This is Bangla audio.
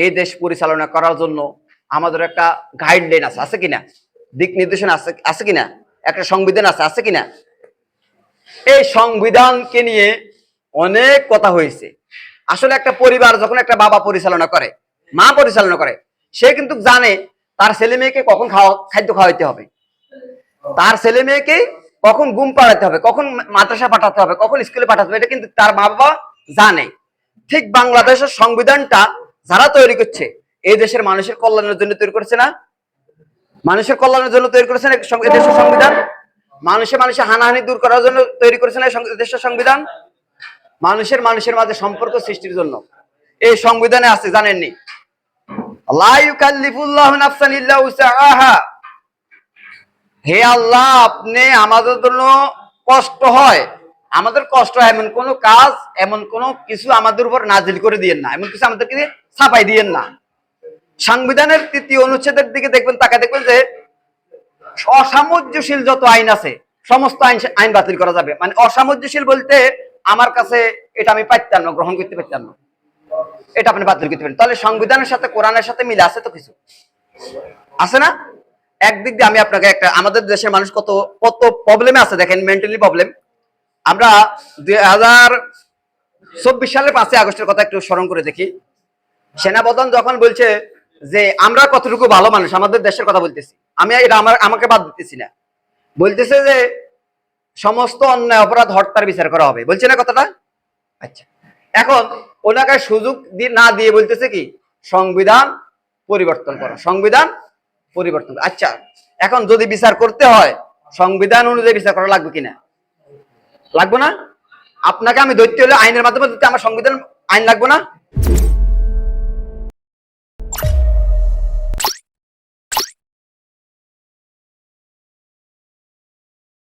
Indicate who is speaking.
Speaker 1: এই দেশ পরিচালনা করার জন্য আমাদের একটা গাইডলাইন আছে, আছে কিনা? দিক নির্দেশনা আছে, আছে কিনা? একটা সংবিধান আছে, আছে কিনা? এই সংবিধানকে নিয়ে অনেক কথা হয়েছে। আসলে একটা পরিবার যখন একটা বাবা পরিচালনা করে, মা পরিচালনা করে, সে কিন্তু জানে তার ছেলে মেয়েকে কখন খাদ্য খাওয়াইতে হবে, তার ছেলে মেয়েকে কখন ঘুম পাড়াতে হবে, কখন মাদ্রাসা পাঠাতে হবে, কখন স্কুলে পাঠাতে হবে, এটা কিন্তু তার মা বাবা জানে। ঠিক বাংলাদেশের সংবিধানটা যারা তৈরি করছে এই দেশের মানুষের কল্যাণের জন্য তৈরি করেছে না? মানুষের কল্যাণের জন্য তৈরি করেছেন দেশের সংবিধান। মানুষে হানাহানি দূর করার জন্য তৈরি করেছেন দেশের সংবিধান। মানুষের মাঝে সম্পর্ক সৃষ্টির জন্য এই সংবিধানে আছে, জানেননি? লা ইউকাল্লিফুল্লাহু নাফসান ইল্লা উসআহা। হে আল্লাহ, আপনি আমাদের জন্য কষ্ট হয়, আমাদের কষ্ট হয় এমন কোন কাজ, এমন কোন কিছু আমাদের উপর নাজিল করে দিয়েন না, এমন কিছু আমাদেরকে ছাপাই দিয়েন না। সংবিধানের ৩য় অনুচ্ছেদের দিকে দেখবেন, তাকে দেখবেন যে অসামঞ্জস্যশীল যত আইন আছে সমস্ত আইন বাতিল করা যাবে। মানে অসামঞ্জস্যশীল বলতে আমার কাছে এটা আমি পারতাম না, গ্রহণ করতে পারতাম না, এটা আপনি বাতিল করতে পারেন। তাহলে সংবিধানের সাথে কোরআনের সাথে মিলে আছে তো কিছু, আছে না? একদিক দিয়ে আমি আপনাকে একটা, আমাদের দেশের মানুষ কত কত প্রবলেমে আছে দেখেন, মেন্টালি প্রবলেম। আমরা 2024 সালের 5ই আগস্টের কথা একটু স্মরণ করে দেখি। সেনাপ্রধান যখন বলছে যে আমরা কতটুকু ভালো মানুষ, আমাদের দেশের কথা বলতেছি, আমি এটা আমাকে বাদ দিতেছি না, বলতেছে যে সমস্ত অন্যায় অপরাধ হত্যার বিচার করা হবে, বলছে না কথাটা? আচ্ছা, এখন ওনাকে সুযোগ না দিয়ে বলতেছে কি সংবিধান পরিবর্তন করো, সংবিধান পরিবর্তন। আচ্ছা, এখন যদি বিচার করতে হয় সংবিধান অনুযায়ী বিচার করা লাগবে কিনা? লাগবে না? আপনাকে আমি ধরতে হলে আইনের মাধ্যমে ধরতে আমার সংবিধান আইন লাগবে না?